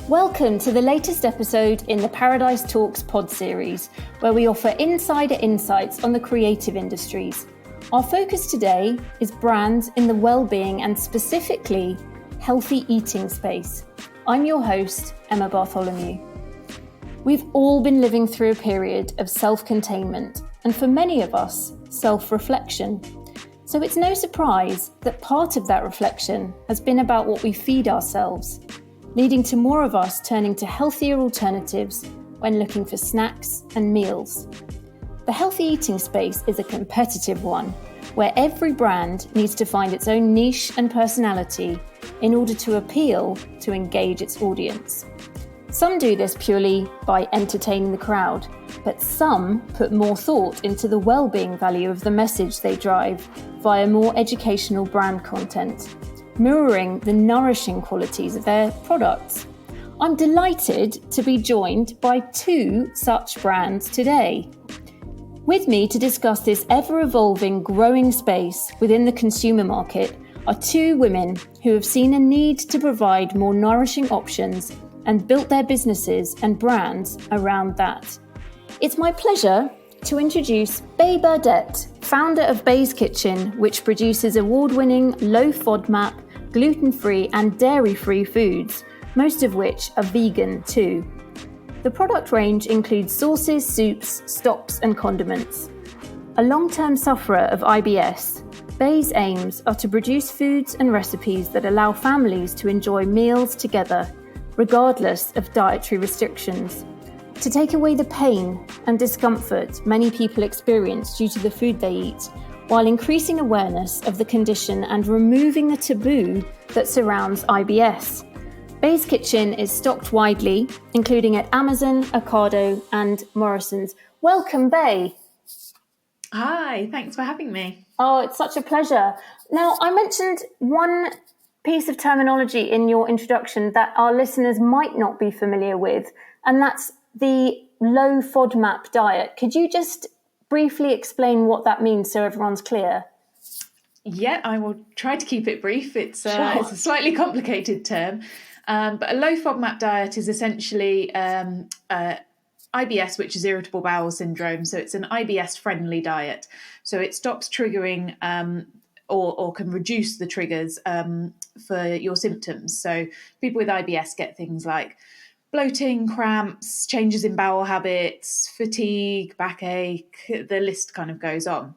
Welcome to the latest episode in the Paradise Talks pod series, where we offer insider insights on the creative industries. Our focus today is brands in the well-being and specifically healthy eating space. I'm your host, Emma Bartholomew. We've all been living through a period of self-containment, and for many of us, self-reflection. So it's no surprise that part of that reflection has been about what we feed ourselves, leading to more of us turning to healthier alternatives when looking for snacks and meals. The healthy eating space is a competitive one, where every brand needs to find its own niche and personality in order to appeal to engage its audience. Some do this purely by entertaining the crowd, but some put more thought into the well-being value of the message they drive via more educational brand content, mirroring the nourishing qualities of their products. I'm delighted to be joined by two such brands today. With me to discuss this ever-evolving, growing space within the consumer market are two women who have seen a need to provide more nourishing options and built their businesses and brands around that. It's my pleasure to introduce Bae Burdett, founder of Bae's Kitchen, which produces award-winning low Fodmap, gluten-free and dairy-free foods, most of which are vegan too. The product range includes sauces, soups, stocks and condiments. A long-term sufferer of IBS, Bae's aims are to produce foods and recipes that allow families to enjoy meals together, regardless of dietary restrictions, to take away the pain and discomfort many people experience due to the food they eat, while increasing awareness of the condition and removing the taboo that surrounds IBS. Bae's Kitchen is stocked widely, including at Amazon, Ocado and Morrison's. Welcome, Bae. Hi, thanks for having me. Oh, it's such a pleasure. Now, I mentioned one piece of terminology in your introduction that our listeners might not be familiar with, and that's the Low Fodmap Diet. Could you just briefly explain what that means so everyone's clear? Yeah, I will try to keep it brief. It's a slightly complicated term, but a low FODMAP diet is essentially IBS, which is irritable bowel syndrome. So it's an IBS-friendly diet. So it stops triggering or can reduce the triggers for your symptoms. So people with IBS get things like bloating, cramps, changes in bowel habits, fatigue, backache, the list kind of goes on.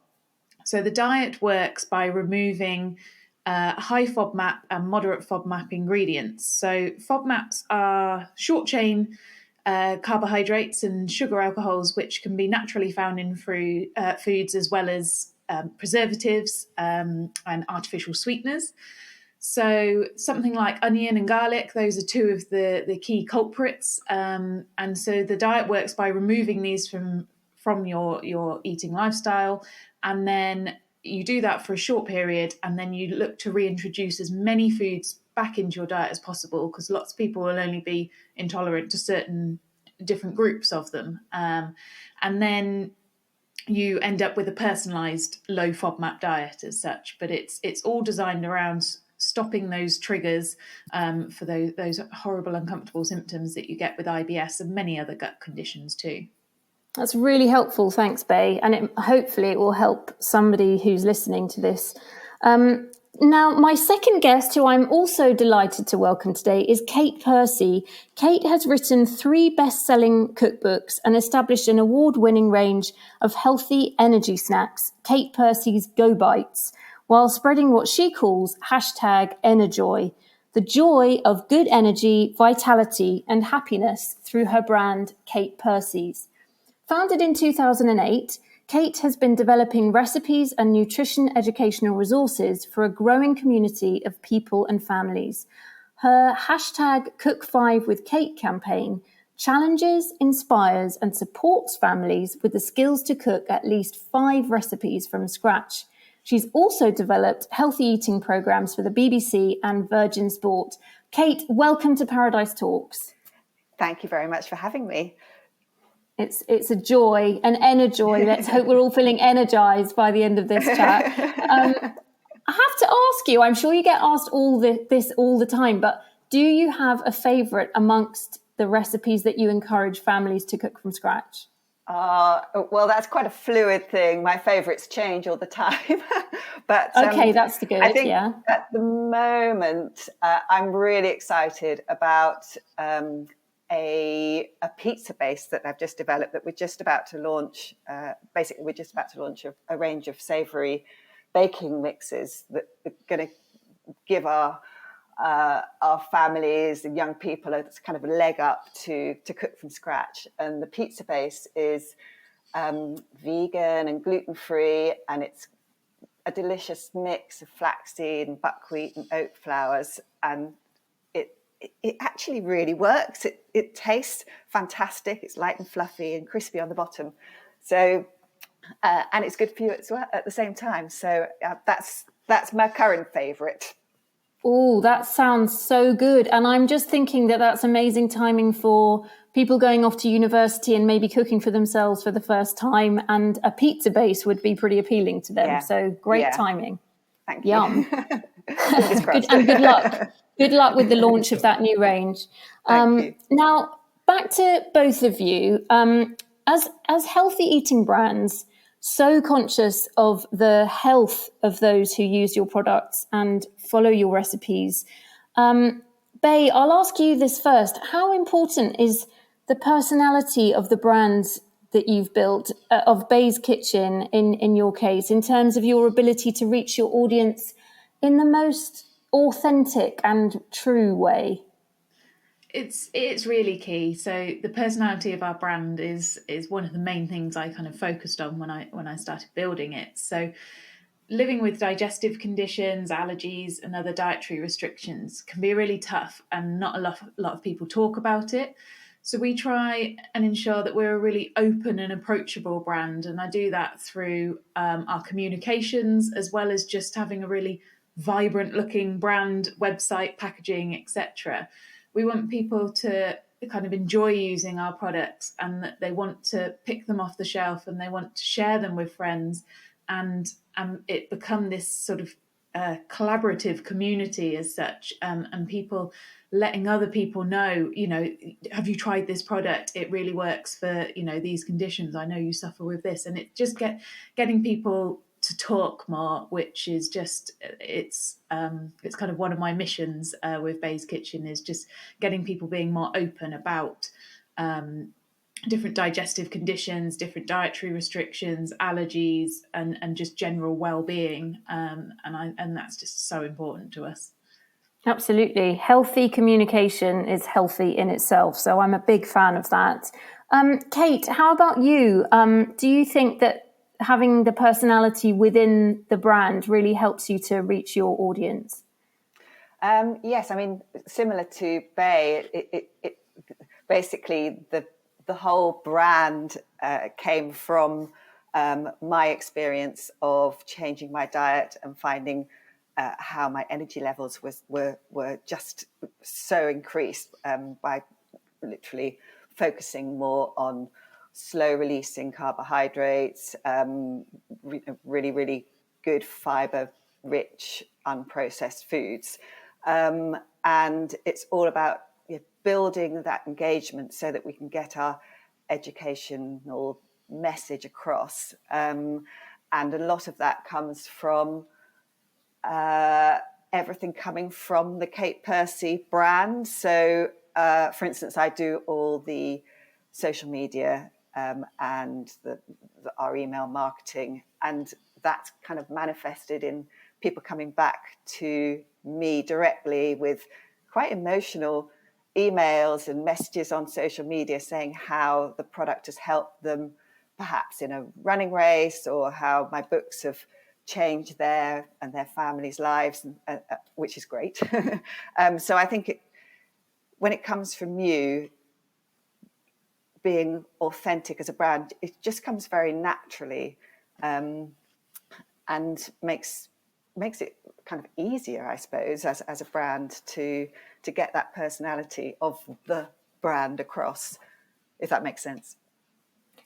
So the diet works by removing high FODMAP and moderate FODMAP ingredients. So FODMAPs are short-chain carbohydrates and sugar alcohols, which can be naturally found in foods as well as preservatives and artificial sweeteners. So something like onion and garlic, those are two of the key culprits. And so the diet works by removing these from your eating lifestyle. And then you do that for a short period, and then you look to reintroduce as many foods back into your diet as possible, because lots of people will only be intolerant to certain different groups of them. And then you end up with a personalised low FODMAP diet as such, but it's all designed around stopping those triggers for those horrible, uncomfortable symptoms that you get with IBS and many other gut conditions too. That's really helpful. Thanks, Bae. And hopefully it will help somebody who's listening to this. Now, my second guest, who I'm also delighted to welcome today, is Kate Percy. Kate has written 3 best-selling cookbooks and established an award-winning range of healthy energy snacks, Kate Percy's Go Bites, while spreading what she calls #Enerjoy, the joy of good energy, vitality, and happiness through her brand, Kate Percy's. Founded in 2008, Kate has been developing recipes and nutrition educational resources for a growing community of people and families. Her #Cook5with Kate campaign challenges, inspires, and supports families with the skills to cook at least 5 recipes from scratch. She's also developed healthy eating programs for the BBC and Virgin Sport. Kate, welcome to Paradise Talks. Thank you very much for having me. It's a joy, an enerjoy. Let's hope we're all feeling energized by the end of this chat. I have to ask you, I'm sure you get asked this all the time, but do you have a favourite amongst the recipes that you encourage families to cook from scratch? Well, that's quite a fluid thing. My favourites change all the time. But Okay, that's the good, I think yeah. at the moment, I'm really excited about a pizza base that I've just developed that we're just about to launch. Basically, we're just about to launch a range of savoury baking mixes that are going to give our families and young people a kind of a leg up to cook from scratch. And the pizza base is vegan and gluten-free, and it's a delicious mix of flaxseed and buckwheat and oat flours, and it actually really works. It tastes fantastic. It's light and fluffy and crispy on the bottom. So and it's good for you as well at the same time. So that's my current favourite. Oh, that sounds so good. And I'm just thinking that that's amazing timing for people going off to university and maybe cooking for themselves for the first time. And a pizza base would be pretty appealing to them. Yeah. So great timing. Thank you. Yum. Fingers crossed. And good luck. Good luck with the launch of that new range. Thank you. Now, back to both of you. As healthy eating brands, so conscious of the health of those who use your products and follow your recipes. Bae, I'll ask you this first. How important is the personality of the brands that you've built, of Bae's Kitchen in your case, in terms of your ability to reach your audience in the most authentic and true way? It's really key. So the personality of our brand is one of the main things I kind of focused on when I started building it. So living with digestive conditions, allergies, and other dietary restrictions can be really tough, and not a lot of people talk about it. So we try and ensure that we're a really open and approachable brand, and I do that through our communications, as well as just having a really vibrant looking brand website, packaging, etc. We want people to kind of enjoy using our products, and that they want to pick them off the shelf and they want to share them with friends, and it become this sort of collaborative community as such, and people letting other people know, have you tried this product? It really works for, these conditions. I know you suffer with this. And it just getting people to talk more, which is just, it's kind of one of my missions with Bae's Kitchen, is just getting people being more open about different digestive conditions, different dietary restrictions, allergies, and just general well-being. And that's just so important to us. Absolutely. Healthy communication is healthy in itself. So I'm a big fan of that. Kate, how about you? Do you think that having the personality within the brand really helps you to reach your audience? Yes, I mean, similar to Bae, it basically the whole brand came from my experience of changing my diet and finding how my energy levels were just so increased by literally focusing more on slow releasing carbohydrates, really, really good fiber rich unprocessed foods. And it's all about building that engagement so that we can get our educational message across. And a lot of that comes from everything coming from the Kate Percy brand. So, for instance, I do all the social media and our email marketing, and that's kind of manifested in people coming back to me directly with quite emotional emails and messages on social media saying how the product has helped them perhaps in a running race, or how my books have changed their and their families' lives, which is great. So I think when it comes from you, being authentic as a brand, it just comes very naturally, and makes it kind of easier, I suppose, as a brand to get that personality of the brand across, if that makes sense.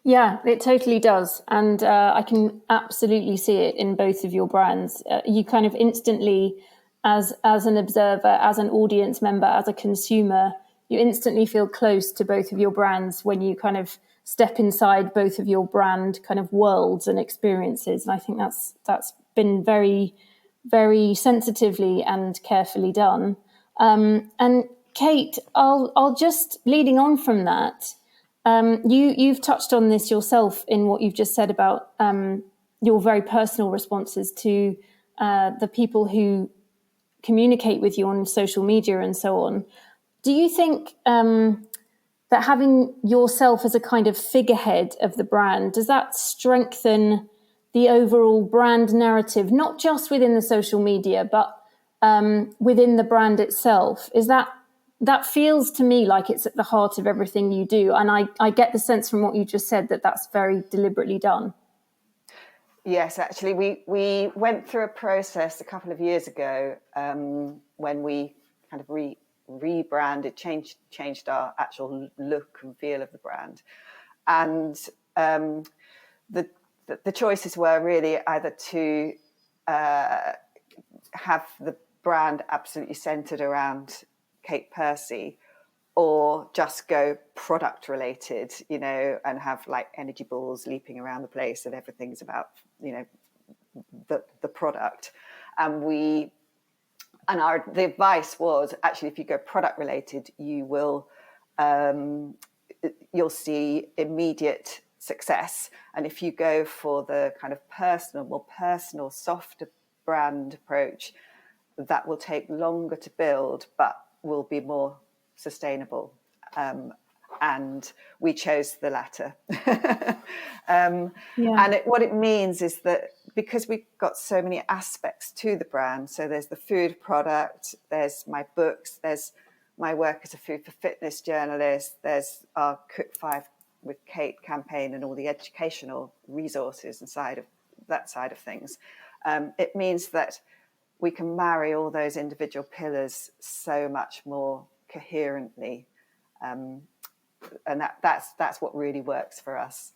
Yeah, it totally does. And I can absolutely see it in both of your brands. You kind of instantly as an observer, as an audience member, as a consumer, you instantly feel close to both of your brands when you kind of step inside both of your brand kind of worlds and experiences. And I think that's been very, very sensitively and carefully done. And Kate, I'll just leading on from that. You've touched on this yourself in what you've just said about your very personal responses to the people who communicate with you on social media and so on. Do you think that having yourself as a kind of figurehead of the brand, does that strengthen the overall brand narrative, not just within the social media, but within the brand itself? That feels to me like it's at the heart of everything you do. And I get the sense from what you just said that that's very deliberately done. Yes, actually, we went through a process a couple of years ago when we kind of rebranded, changed our actual look and feel of the brand. And the choices were really either to have the brand absolutely centered around Kate Percy, or just go product related, and have like energy balls leaping around the place and everything's about, the product. And the advice was actually, if you go product related, you'll see immediate success. And if you go for the kind of more personal, softer brand approach, that will take longer to build, but will be more sustainable. And we chose the latter. And what it means is that because we've got so many aspects to the brand, so there's the food product, there's my books, there's my work as a food for fitness journalist, there's our Cook 5 with Kate campaign and all the educational resources inside of that side of things. It means that we can marry all those individual pillars so much more coherently. And that's what really works for us.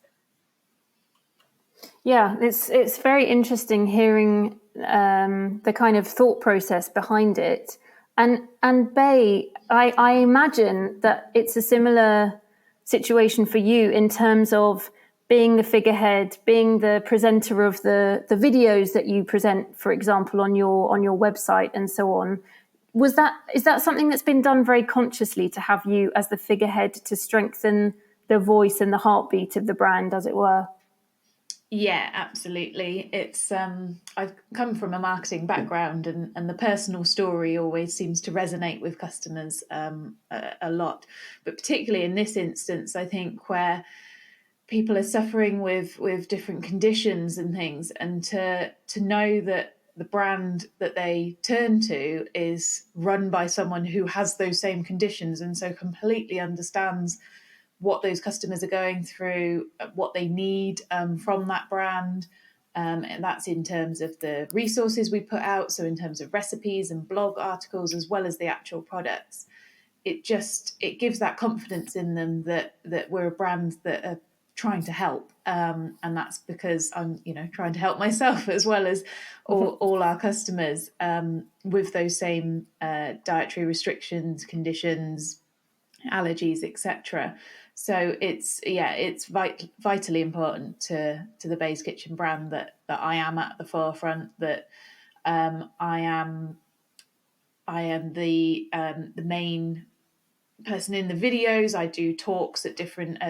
Yeah, it's very interesting hearing the kind of thought process behind it. And Bay, I imagine that it's a similar situation for you in terms of being the figurehead, being the presenter of the videos that you present, for example, on your website and so on. Is that something that's been done very consciously, to have you as the figurehead to strengthen the voice and the heartbeat of the brand, as it were? Yeah, absolutely. It's I've come from a marketing background, and the personal story always seems to resonate with customers a lot. But particularly in this instance, I think where people are suffering with different conditions and things, and to know that the brand that they turn to is run by someone who has those same conditions and so completely understands what those customers are going through, what they need from that brand. And that's in terms of the resources we put out, so in terms of recipes and blog articles, as well as the actual products. It gives that confidence in them that we're a brand that are trying to help, and that's because I'm trying to help myself as well as all our customers with those same dietary restrictions, conditions, allergies, etc. So it's vitally important to the Bay's Kitchen brand that I am at the forefront, that I am the main person in the videos. I do talks at different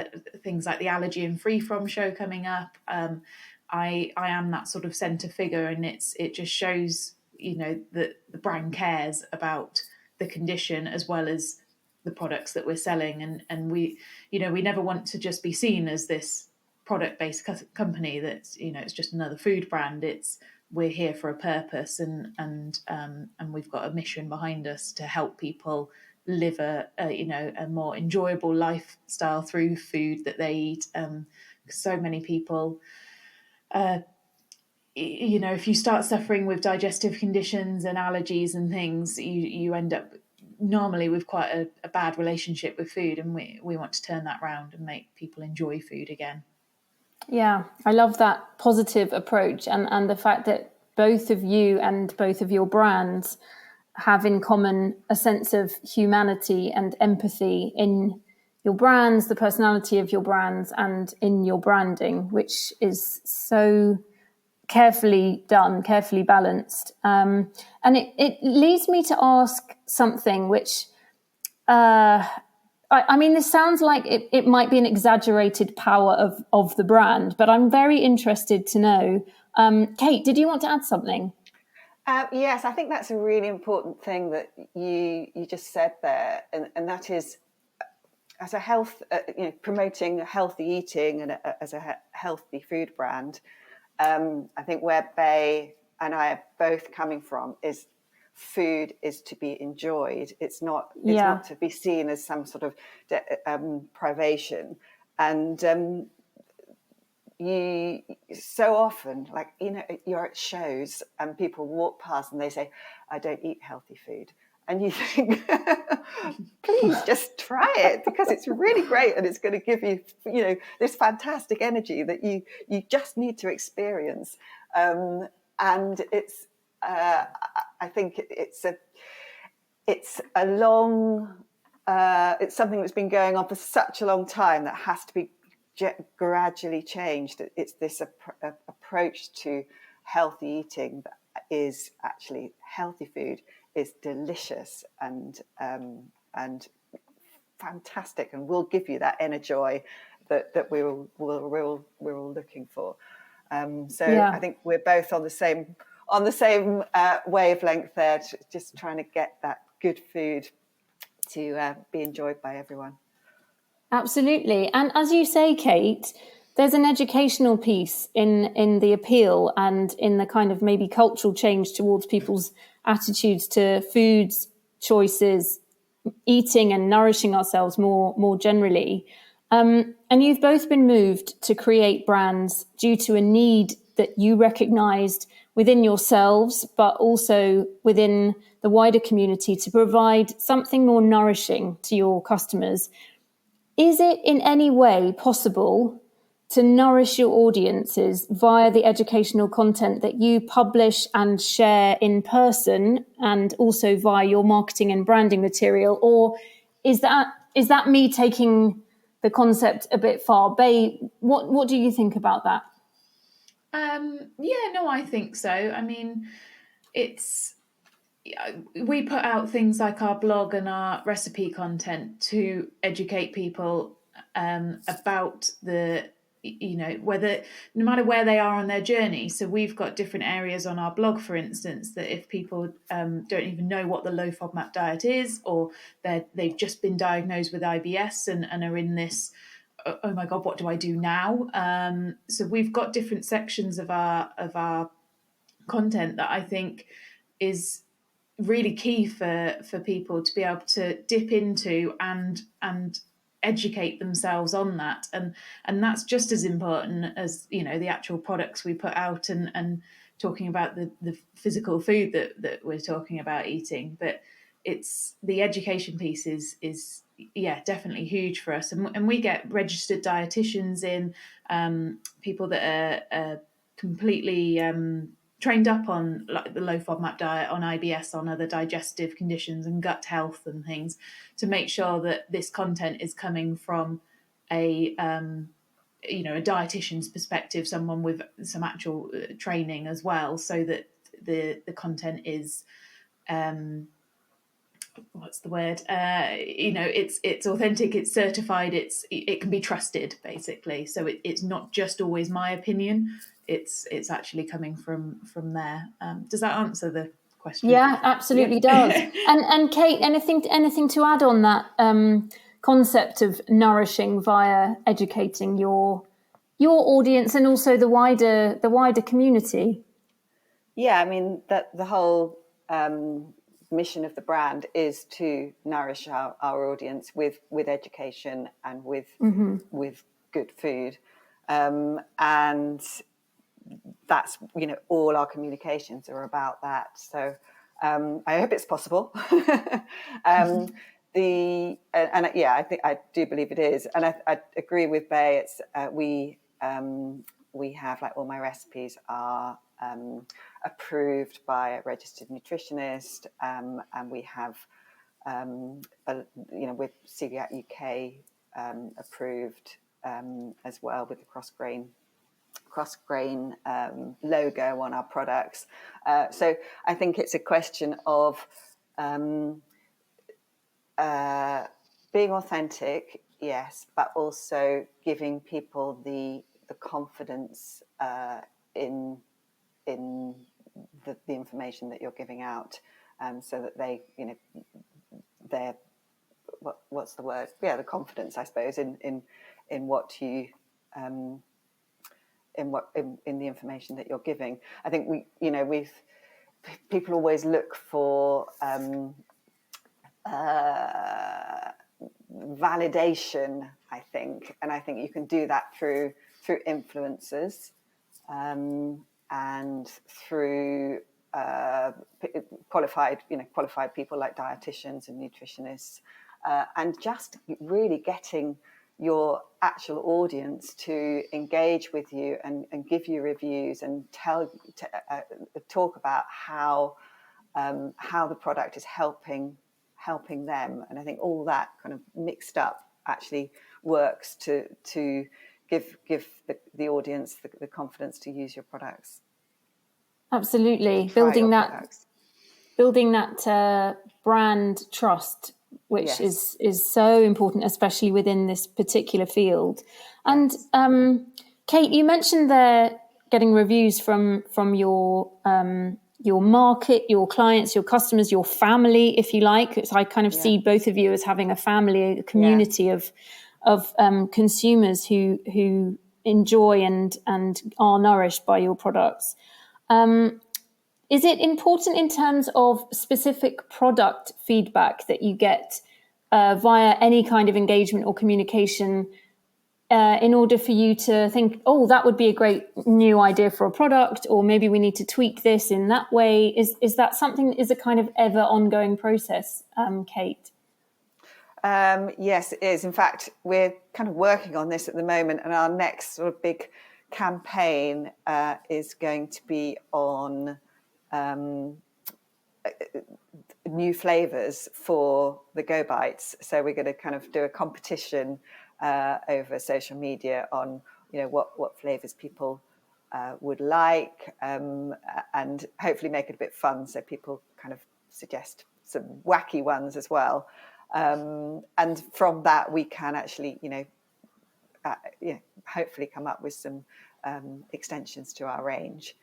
things like the Allergy and Free From show coming up. I am that sort of centre figure, and it just shows that the brand cares about the condition as well as the products that we're selling, and we never want to just be seen as this product-based company that's it's just another food brand. We're here for a purpose, and we've got a mission behind us to help people live a more enjoyable lifestyle through food that they eat. So many people, if you start suffering with digestive conditions and allergies and things, you end up normally with quite a bad relationship with food, and we want to turn that around and make people enjoy food again. Yeah, I love that positive approach, and the fact that both of you and both of your brands have in common a sense of humanity and empathy in your brands, the personality of your brands, and in your branding, which is so carefully done, carefully balanced. And it leads me to ask something which, I mean, this sounds like it might be an exaggerated power of the brand, but I'm very interested to know. Kate, did you want to add something? Yes, I think that's a really important thing that you just said there, and that is, as a health, promoting healthy eating and as a healthy food brand. I think where Bay and I are both coming from is food is to be enjoyed. It's not to be seen as some sort of privation. And you so often, like, you're at shows and people walk past and they say, I don't eat healthy food. And you think, please just try it, because it's really great and it's going to give you, this fantastic energy that you just need to experience. And it's, I think it's a long, it's something that's been going on for such a long time that has to be gradually changed. It's this approach to healthy eating that is actually healthy food is delicious and fantastic, and will give you that inner joy that we're all looking for. I think we're both on the same wavelength there, just trying to get that good food to be enjoyed by everyone. Absolutely. And as you say, Kate, there's an educational piece in the appeal and in the kind of maybe cultural change towards people's attitudes to foods, choices, eating and nourishing ourselves more generally. And you've both been moved to create brands due to a need that you recognized within yourselves, but also within the wider community, to provide something more nourishing to your customers. Is it in any way possible to nourish your audiences via the educational content that you publish and share in person, and also via your marketing and branding material? Or is that me taking the concept a bit far? Bay, what do you think about that? I think so. I mean, we put out things like our blog and our recipe content to educate people about whether, no matter where they are on their journey. So we've got different areas on our blog, for instance, that if people don't even know what the Low Fodmap Diet is, or they've just been diagnosed with IBS and are in this, oh my God, what do I do now? So we've got different sections of our content that I think is really key for people to be able to dip into and educate themselves on that, and that's just as important as the actual products we put out and talking about the physical food that we're talking about eating. But it's the education piece is definitely huge for us, and we get registered dietitians in, people that are completely trained up on like the Low Fodmap diet, on IBS, on other digestive conditions and gut health and things, to make sure that this content is coming from a dietitian's perspective, someone with some actual training as well, so that the content is what's the word? It's authentic, it's certified, it can be trusted, basically. So it's not just always my opinion. It's actually coming from there. Does that answer the question? Yeah, absolutely does. And Kate, anything to add on that concept of nourishing via educating your audience and also the wider community? Yeah, I mean that the whole mission of the brand is to nourish our audience with education and with good food, and that's all our communications are about that. So I hope it's possible. I think I do believe it is, and I agree with Bay. It's we have, like, all my recipes are approved by a registered nutritionist, and we have, with Celiac UK approved as well, with the cross-grain logo on our products. So I think it's a question of being authentic, yes, but also giving people the confidence in the information that you're giving out, so that they're what's the word? Yeah, the confidence, I suppose, in what you in the information that you're giving. I think people always look for validation, I think, and I think you can do that through influencers, and through qualified people like dietitians and nutritionists, and just really getting your actual audience to engage with you and give you reviews and talk about how the product is helping them. And I think all that kind of mixed up actually works to give the audience the confidence to use your products. Absolutely. Building that brand trust, which yes. is so important, especially within this particular field. And Kate, you mentioned there getting reviews from your market, your clients, your customers, your family, if you like. So I kind of see both of you as having a family, a community of consumers who enjoy and are nourished by your products. Is it important in terms of specific product feedback that you get via any kind of engagement or communication in order for you to think, oh, that would be a great new idea for a product, or maybe we need to tweak this in that way? Is that something that is a kind of ever ongoing process, Kate? Yes, it is. In fact, we're kind of working on this at the moment, and our next sort of big campaign is going to be on new flavors for the Go Bites. So we're going to kind of do a competition over social media on what flavors people would like, and hopefully make it a bit fun, so people kind of suggest some wacky ones as well, and from that we can actually hopefully come up with some extensions to our range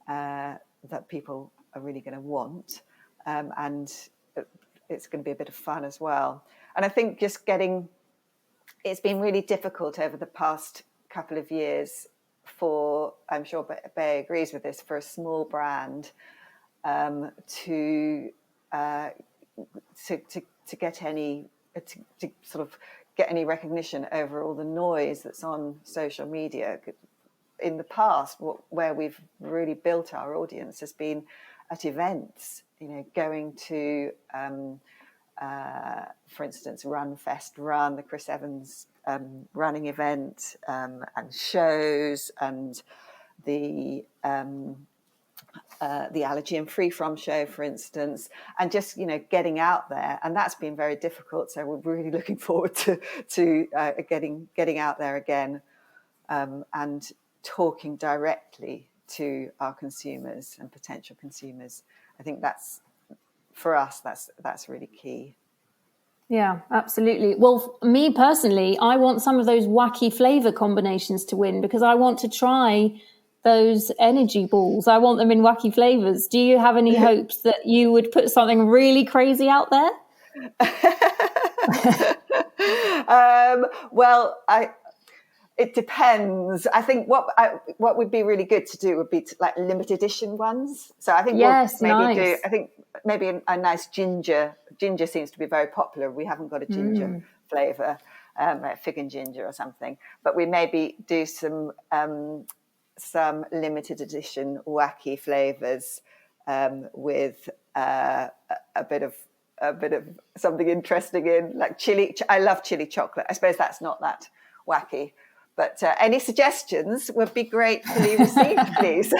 that people are really going to want, and it's going to be a bit of fun as well. And I think it's been really difficult over the past couple of years I'm sure Bay agrees with this, for a small brand to get any to sort of get any recognition over all the noise that's on social media. In the past, where we've really built our audience has been at events, going to, for instance, Run, the Chris Evans running event, and shows, and the Allergy and Free From show, for instance, and just getting out there, and that's been very difficult. So we're really looking forward to getting out there again, and talking directly to our consumers and potential consumers. I think that's, for us, that's really key. Yeah, absolutely. Well, me personally, I want some of those wacky flavor combinations to win, because I want to try those energy balls. I want them in wacky flavors. Do you have any hopes that you would put something really crazy out there? Well, it depends. I think what would be really good to do would be like limited edition ones. So I think maybe a nice ginger. Ginger seems to be very popular. We haven't got a ginger flavour, like fig and ginger or something. But we maybe do some limited edition wacky flavours with a bit of something interesting in, like chili. I love chili chocolate. I suppose that's not that wacky, But any suggestions would be gratefully received, please.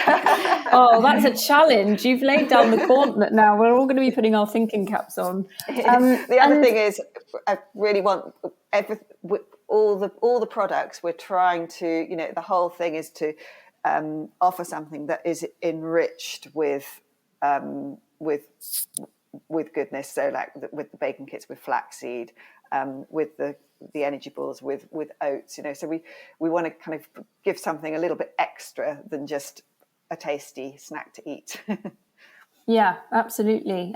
Oh, that's a challenge. You've laid down the gauntlet now. We're all going to be putting our thinking caps on. The other thing is, I really want all the products we're trying to, the whole thing is to offer something that is enriched with goodness. So like with the bacon kits with flaxseed, with the energy balls with oats, so we want to kind of give something a little bit extra than just a tasty snack to eat. Yeah, absolutely.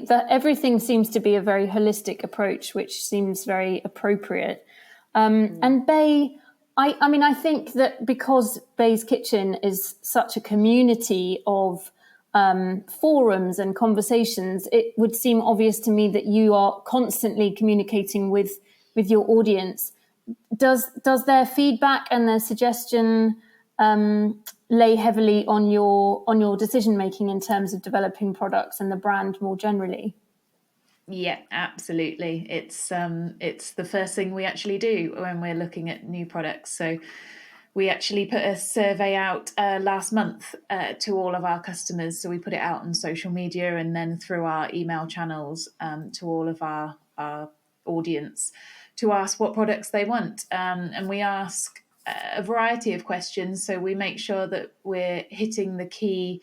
Everything seems to be a very holistic approach, which seems very appropriate. And Bay, I think that because Bay's Kitchen is such a community of forums and conversations, it would seem obvious to me that you are constantly communicating with your audience. Does their feedback and their suggestion lay heavily on your decision making in terms of developing products and the brand more generally? Yeah, absolutely. It's the first thing we actually do when we're looking at new products. So we actually put a survey out last month to all of our customers. So we put it out on social media and then through our email channels to all of our audience to ask what products they want. And we ask a variety of questions. So we make sure that we're hitting the key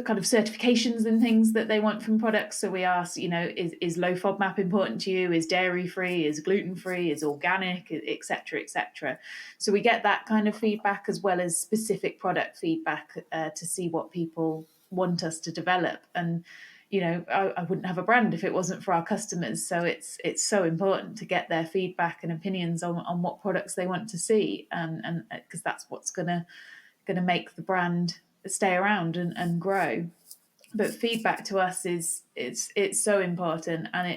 kind of certifications and things that they want from products. So we ask, is low FODMAP important to you? Is dairy free? Is gluten free? Is organic? Etc. etc. So we get that kind of feedback as well as specific product feedback to see what people want us to develop. And I wouldn't have a brand if it wasn't for our customers. So it's so important to get their feedback and opinions on what products they want to see, and because that's what's gonna make the brand stay around and grow. But feedback to us is it's so important, and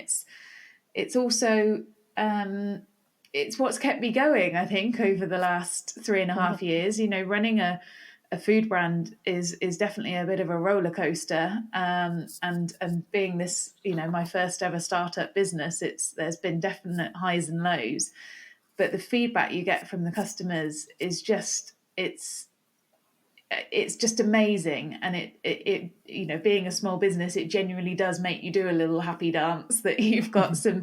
it's also it's what's kept me going, I think, over the last 3.5 years. Running a food brand is definitely a bit of a roller coaster, and being this, my first ever startup business, there's been definite highs and lows, but the feedback you get from the customers is just it's just amazing. And it being a small business, it genuinely does make you do a little happy dance that you've got some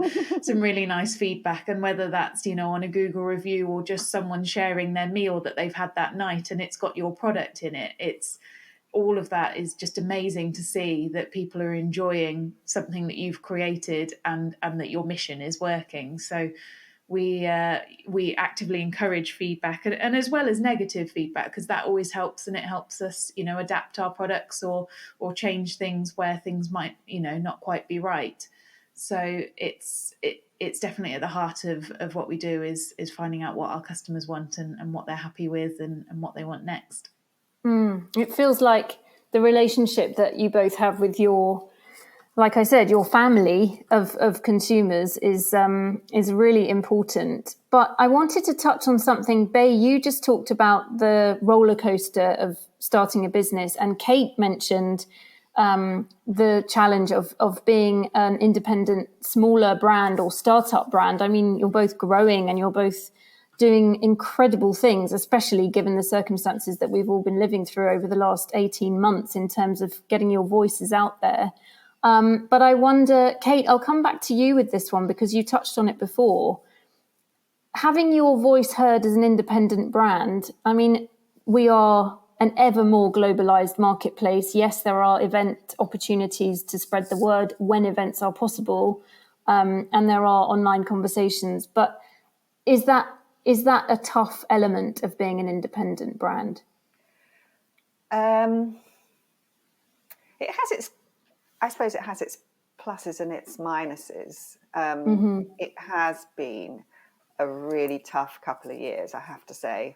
really nice feedback. And whether that's on a Google review or just someone sharing their meal that they've had that night and it's got your product in it, it's all of that is just amazing to see that people are enjoying something that you've created and that your mission is working. So we actively encourage feedback and as well as negative feedback, because that always helps, and it helps us adapt our products or change things where things might not quite be right. So it's definitely at the heart of what we do is finding out what our customers want and what they're happy with and what they want next. It feels like the relationship that you both have with like I said, your family of consumers is really important. But I wanted to touch on something, Bay. You just talked about the roller coaster of starting a business, and Kate mentioned the challenge of being an independent, smaller brand or startup brand. I mean, you're both growing and you're both doing incredible things, especially given the circumstances that we've all been living through over the last 18 months in terms of getting your voices out there. But I wonder, Kate, I'll come back to you with this one because you touched on it before. Having your voice heard as an independent brand, I mean, we are an ever more globalized marketplace. Yes, there are event opportunities to spread the word when events are possible, and there are online conversations. But is that a tough element of being an independent brand? I suppose it has its pluses and its minuses. It has been a really tough couple of years, I have to say.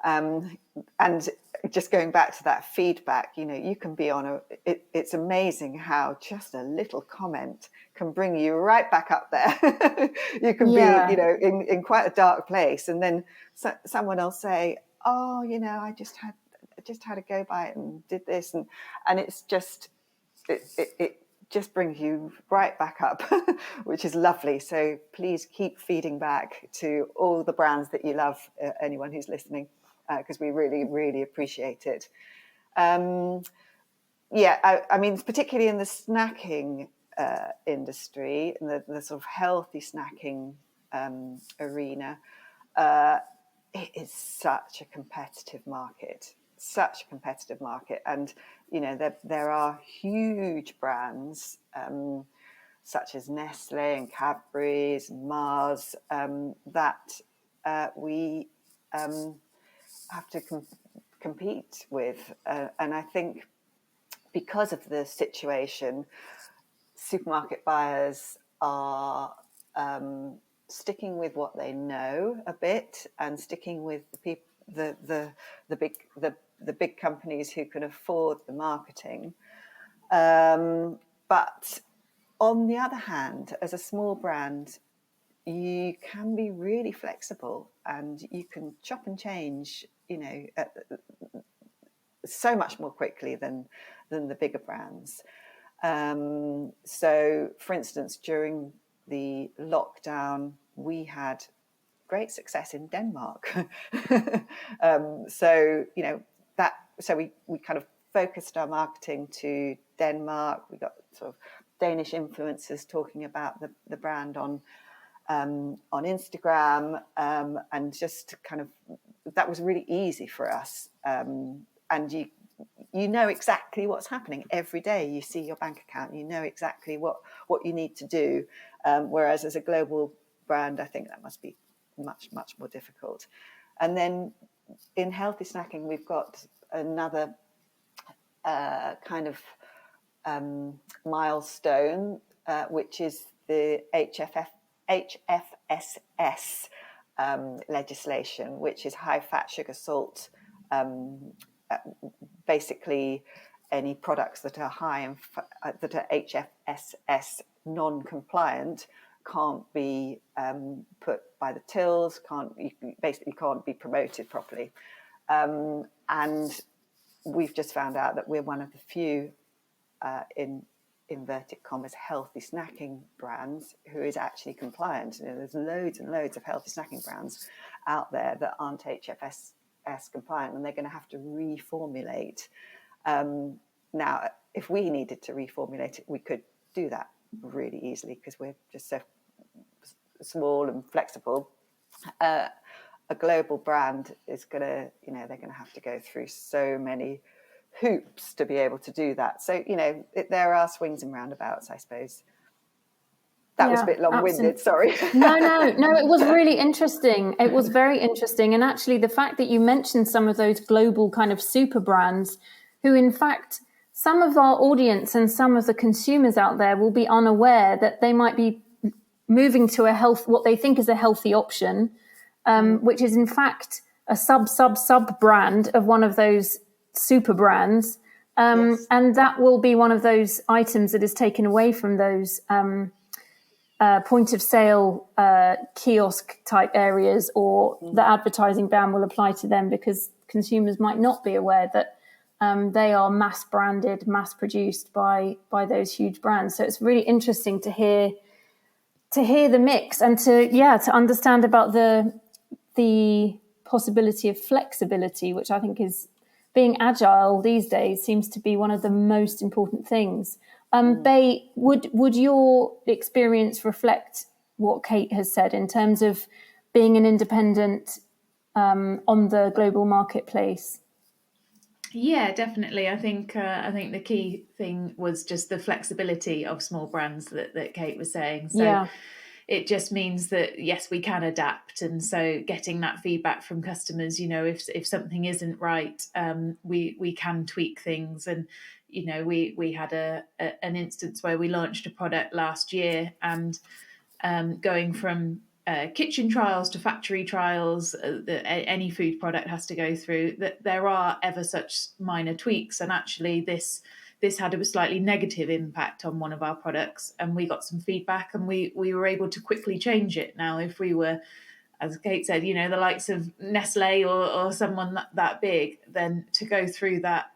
And just going back to that feedback, you can be on it's amazing how just a little comment can bring you right back up there. You can be, in quite a dark place. And then someone will say, oh, I just had a go by it and did this. And it's just, it just brings you right back up, which is lovely. So please keep feeding back to all the brands that you love, anyone who's listening, because we really, really appreciate it. I mean, particularly in the snacking industry, and the sort of healthy snacking arena, it is such a competitive market. And there are huge brands such as Nestle and Cadbury's and Mars that we have to compete with, and I think because of the situation, supermarket buyers are sticking with what they know a bit, and sticking with the big companies who can afford the marketing. But on the other hand, as a small brand, you can be really flexible, and you can chop and change, so much more quickly than the bigger brands. So, for instance, during the lockdown, we had great success in Denmark. So we kind of focused our marketing to Denmark. We got sort of Danish influencers talking about the brand on Instagram, and just kind of, that was really easy for us. And you know exactly what's happening every day. You see your bank account, you know exactly what you need to do. Whereas as a global brand, I think that must be much, much more difficult. And then in healthy snacking, we've got another kind of milestone, which is the HFSS legislation, which is high fat, sugar, salt. Basically, any products that are that are HFSS non-compliant can't be put by the tills. Basically can't be promoted properly. And we've just found out that we're one of the few in inverted commas healthy snacking brands who is actually compliant. There's loads and loads of healthy snacking brands out there that aren't HFSS compliant, and they're going to have to reformulate. Now, if we needed to reformulate it, we could do that really easily because we're just so small and flexible. A global brand is going to, they're going to have to go through so many hoops to be able to do that. So, there are swings and roundabouts, I suppose. That was a bit long-winded, sorry. No, it was really interesting. It was very interesting. And actually, the fact that you mentioned some of those global kind of super brands who, in fact, some of our audience and some of the consumers out there will be unaware that they might be moving to what they think is a healthy option, which is, in fact, a sub brand of one of those super brands. Yes. And that will be one of those items that is taken away from those point of sale kiosk type areas, or the advertising ban will apply to them because consumers might not be aware that they are mass branded, mass produced by those huge brands. So it's really interesting to hear the mix, and to understand about the possibility of flexibility, which I think is, being agile these days seems to be one of the most important things. Bay, would your experience reflect what Kate has said in terms of being an independent on the global marketplace? Yeah, definitely. I think the key thing was just the flexibility of small brands that Kate was saying. So it just means that, yes, we can adapt. And so getting that feedback from customers, if something isn't right, we can tweak things. And, we had an instance where we launched a product last year, and going from kitchen trials to factory trials that any food product has to go through, that there are ever such minor tweaks. And actually this had a slightly negative impact on one of our products, and we got some feedback, and we were able to quickly change it. Now, if we were, as Kate said, the likes of Nestle or someone that big, then to go through that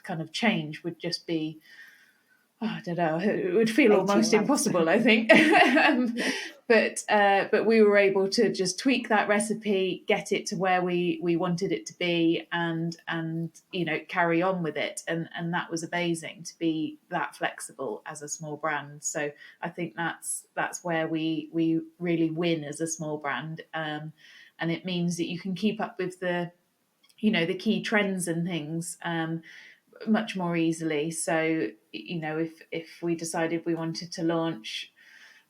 kind of change would just be I don't know, it would feel 18 almost months. impossible, I think. But we were able to just tweak that recipe, get it to where we wanted it to be, and carry on with it. And that was amazing, to be that flexible as a small brand. So I think that's where we really win as a small brand. And it means that you can keep up with the key trends and things much more easily. So if we decided we wanted to launch,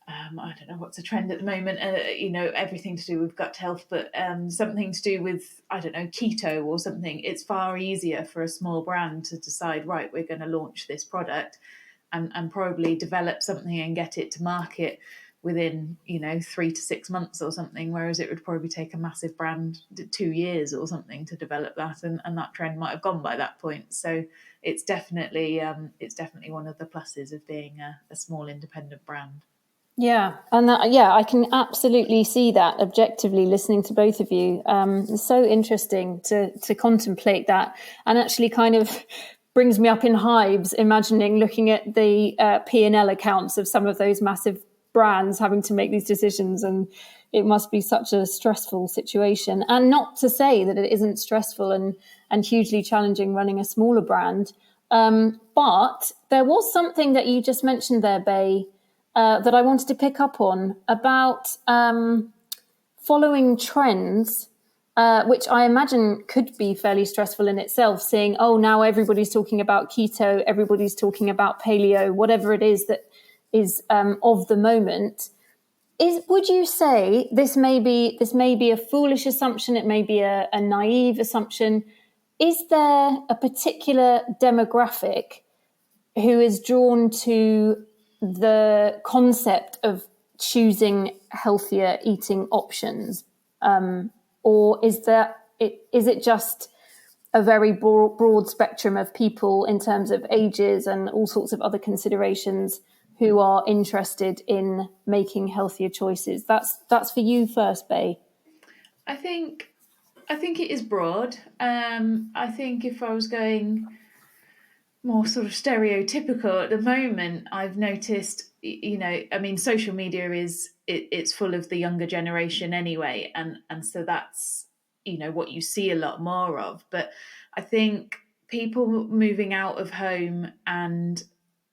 I don't know what's a trend at the moment, everything to do with gut health, but something to do with, I don't know, keto or something, it's far easier for a small brand to decide, right, we're going to launch this product and probably develop something and get it to market within 3 to 6 months or something, whereas it would probably take a massive brand 2 years or something to develop that, and that trend might have gone by that point. So it's definitely one of the pluses of being a small independent brand. Yeah, and I can absolutely see that objectively, listening to both of you. It's so interesting to contemplate that, and actually kind of brings me up in hives, looking at the P&L accounts of some of those massive brands having to make these decisions, and it must be such a stressful situation. And not to say that it isn't stressful and hugely challenging running a smaller brand, but there was something that you just mentioned there, Bay, that I wanted to pick up on about following trends, which I imagine could be fairly stressful in itself, seeing, oh, now everybody's talking about keto, everybody's talking about paleo, whatever it is that is of the moment. Would you say this may be a foolish assumption, it may be a naive assumption? Is there a particular demographic who is drawn to the concept of choosing healthier eating options, or is it just a very broad spectrum of people in terms of ages and all sorts of other considerations who are interested in making healthier choices? That's for you first, Bay. I think it is broad. I think if I was going more sort of stereotypical at the moment, I've noticed, social media it's full of the younger generation anyway, and so that's what you see a lot more of. But I think people moving out of home and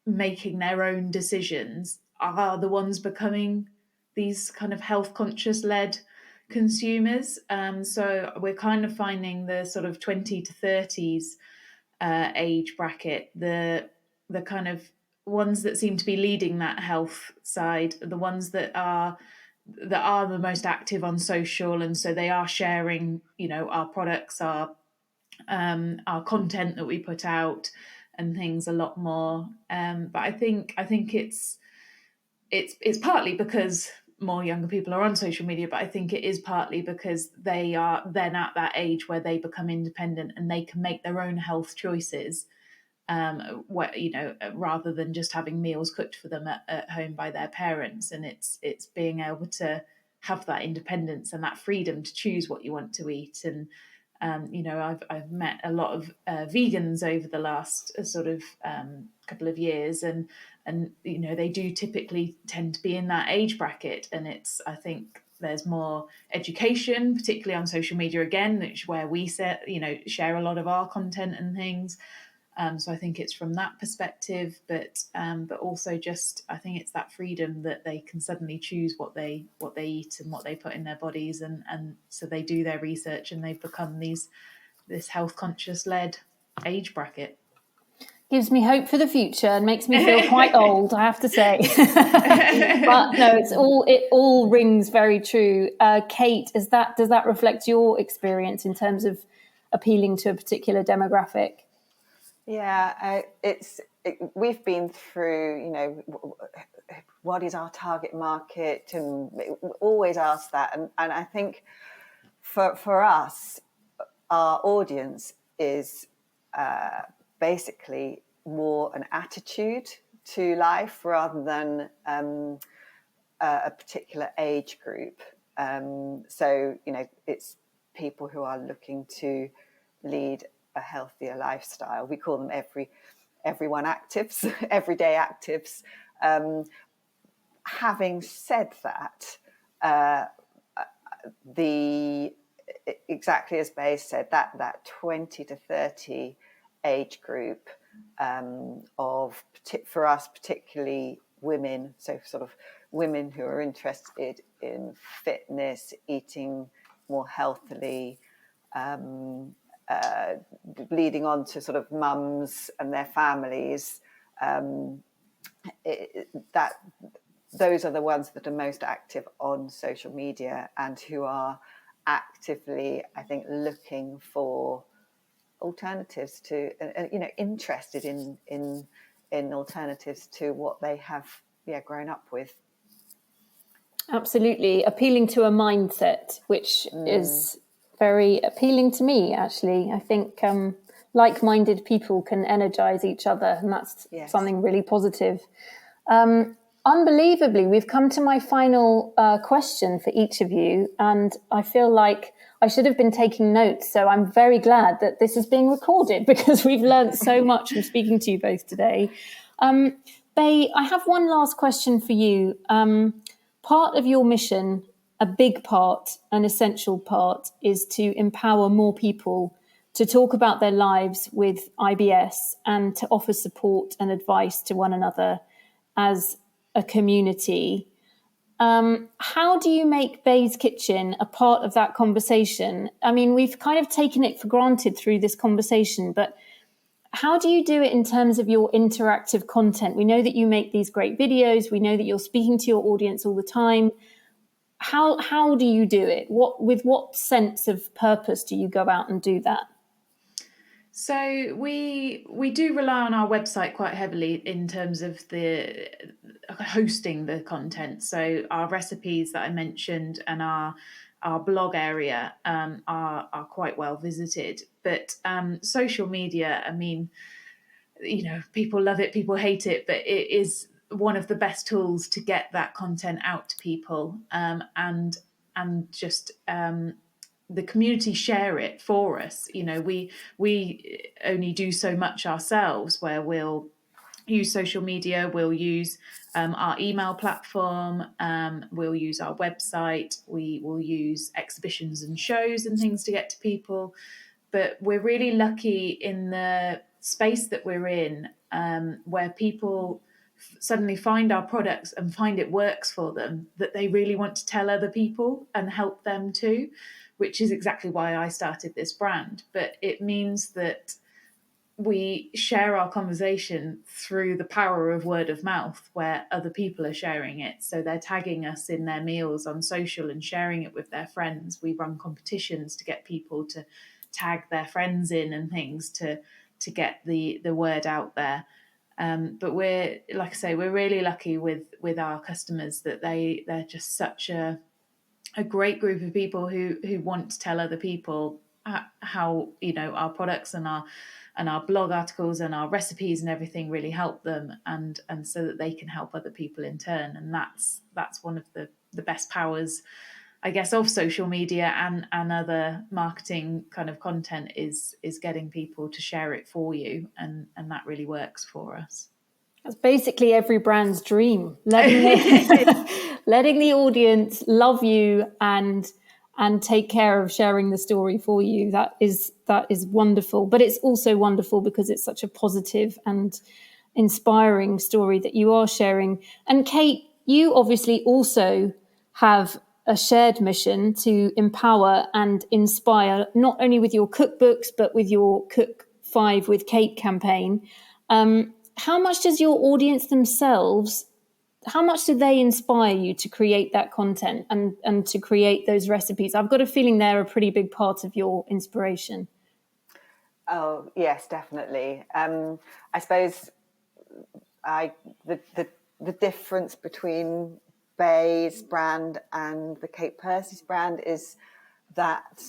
making their own decisions are the ones becoming these kind of health conscious led consumers. So we're kind of finding the sort of 20 to 30s age bracket, the kind of ones that seem to be leading that health side, the ones that are the most active on social, and so they are sharing, our products, our content that we put out, and things a lot more. But I think it's partly because more younger people are on social media, but I think it is partly because they are then at that age where they become independent and they can make their own health choices, rather than just having meals cooked for them at home by their parents. And it's being able to have that independence and that freedom to choose what you want to eat. And I've met a lot of vegans over the last sort of couple of years, and they do typically tend to be in that age bracket. And I think there's more education, particularly on social media again, which where we share a lot of our content and things. So I think it's from that perspective, but also just I think it's that freedom that they can suddenly choose what they eat and what they put in their bodies, and so they do their research and they've become this health conscious led age bracket. Gives me hope for the future and makes me feel quite old, I have to say. But no, it all rings very true. Kate, does that reflect your experience in terms of appealing to a particular demographic? Yeah, we've been through, what is our target market, and we always ask that. And I think for us, our audience is basically more an attitude to life rather than a particular age group. So, it's people who are looking to lead a healthier lifestyle. We call them everyone actives, everyday actives. Having said that, exactly as Bay said, that 20 to 30 age group for us, particularly women, so sort of women who are interested in fitness, eating more healthily, leading on to sort of mums and their families, those are the ones that are most active on social media and who are actively, I think, looking for alternatives to, interested in alternatives to what they have grown up with. Absolutely. Appealing to a mindset, which is very appealing to me, actually. I think like-minded people can energize each other, and that's something really positive. Unbelievably, we've come to my final question for each of you, and I feel like I should have been taking notes, so I'm very glad that this is being recorded because we've learned so much from speaking to you both today. Bay, I have one last question for you. Part of your mission, a big part, an essential part, is to empower more people to talk about their lives with IBS and to offer support and advice to one another as a community. How do you make Bay's Kitchen a part of that conversation? I mean, we've kind of taken it for granted through this conversation, but how do you do it in terms of your interactive content? We know that you make these great videos. We know that you're speaking to your audience all the time. How do you do it? With what sense of purpose do you go out and do that? So we do rely on our website quite heavily in terms of the hosting the content. So our recipes that I mentioned and our blog area are quite well visited. But social media, I mean, people love it, people hate it, but it is one of the best tools to get that content out to people, and just the community share it for us. We only do so much ourselves, where we'll use social media, we'll use our email platform, we'll use our website, we will use exhibitions and shows and things to get to people. But we're really lucky in the space that we're in, where people suddenly find our products and find it works for them, that they really want to tell other people and help them too, which is exactly why I started this brand. But it means that we share our conversation through the power of word of mouth, where other people are sharing it. So they're tagging us in their meals on social and sharing it with their friends. We run competitions to get people to tag their friends in and things to get the word out there. But we're, like I say, we're really lucky with our customers that they're just such a great group of people who want to tell other people how our products and our blog articles and our recipes and everything really help them, and so that they can help other people in turn. And that's one of the best powers, I guess, of social media and other marketing kind of content is getting people to share it for you, and that really works for us. That's basically every brand's dream, letting the audience love you and take care of sharing the story for you. That is wonderful. But it's also wonderful because it's such a positive and inspiring story that you are sharing. And Kate, you obviously also have a shared mission to empower and inspire, not only with your cookbooks, but with your Cook 5 with Kate campaign. How much does your audience themselves, how much do they inspire you to create that content and to create those recipes? I've got a feeling they're a pretty big part of your inspiration. Oh, yes, definitely. I suppose the difference between Bay's brand and the Kate Percy's brand is that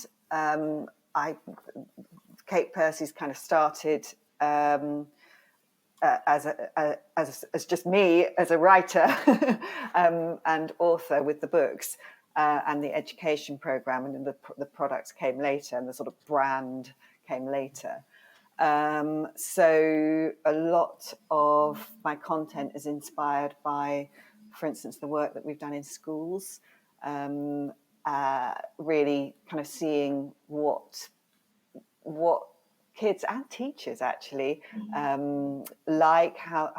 Kate Percy's kind of started as just me as a writer and author with the books and the education program, and then the products came later and the sort of brand came later. So a lot of my content is inspired by, for instance, the work that we've done in schools, really kind of seeing what kids and teachers actually like, how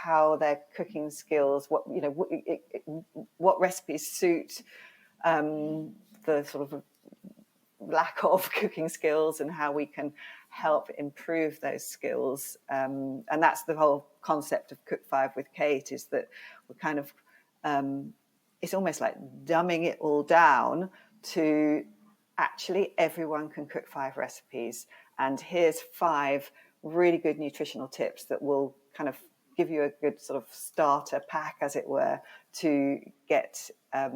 how their cooking skills, what recipes suit the sort of lack of cooking skills, and how we can help improve those skills. And that's the whole concept of Cook 5 with Kate, is that we're kind of, it's almost like dumbing it all down to actually everyone can cook 5 recipes. And here's 5 really good nutritional tips that will kind of give you a good sort of starter pack, as it were, to get to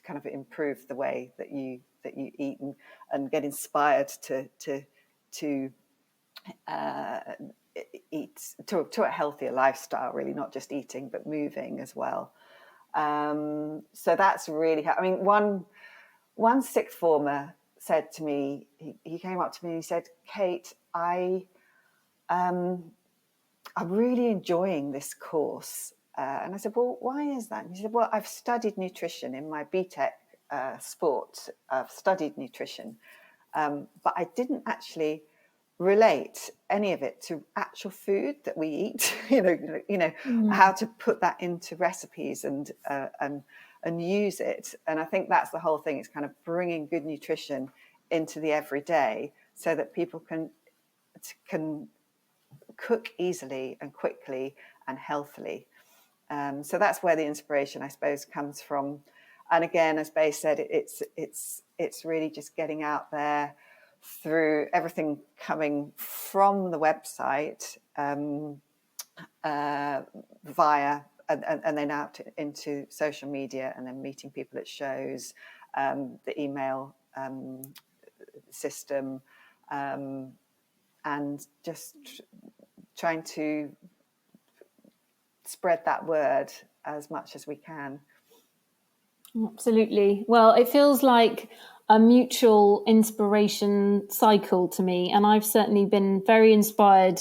kind of improve the way that you eat, and get inspired to eat to a healthier lifestyle, really, not just eating but moving as well. So that's really I mean, one sixth former said to me, he came up to me and he said, "Kate, I'm really enjoying this course." And I said, "Well, why is that?" And he said, "Well, I've studied nutrition in my BTEC sport. I've studied nutrition, but I didn't actually relate any of it to actual food that we eat. How to put that into recipes and use it." And I think that's the whole thing. It's kind of bringing good nutrition into the everyday, so that people can cook easily and quickly and healthily. So that's where the inspiration, I suppose, comes from. And again, as Bay said, it's really just getting out there through everything coming from the website via and then out into social media, and then meeting people at shows, the email system, and just trying to spread that word as much as we can. Absolutely. Well, it feels like a mutual inspiration cycle to me, and I've certainly been very inspired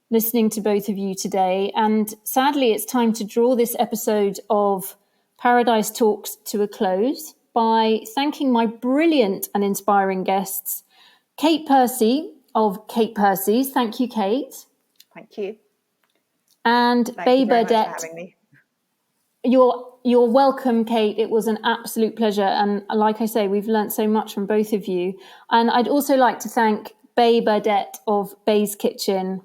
listening to both of you today. And sadly, it's time to draw this episode of Paradise Talks to a close by thanking my brilliant and inspiring guests, Kate Percy of Kate Percy's. Thank you, Kate. Thank you. And Bay Burdett. For having me. You're welcome, Kate. It was an absolute pleasure. And like I say, we've learnt so much from both of you. And I'd also like to thank Bay Burdett of Bay's Kitchen.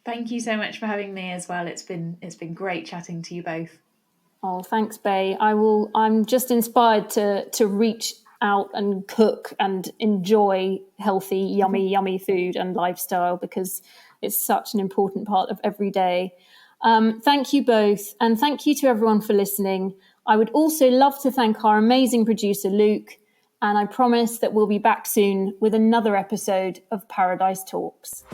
Thank you so much for having me as well. It's been great chatting to you both. Oh, thanks, Bay. I'm just inspired to reach out and cook and enjoy healthy, yummy food and lifestyle, because it's such an important part of every day. Thank you both. And thank you to everyone for listening. I would also love to thank our amazing producer, Luke. And I promise that we'll be back soon with another episode of Paradise Talks.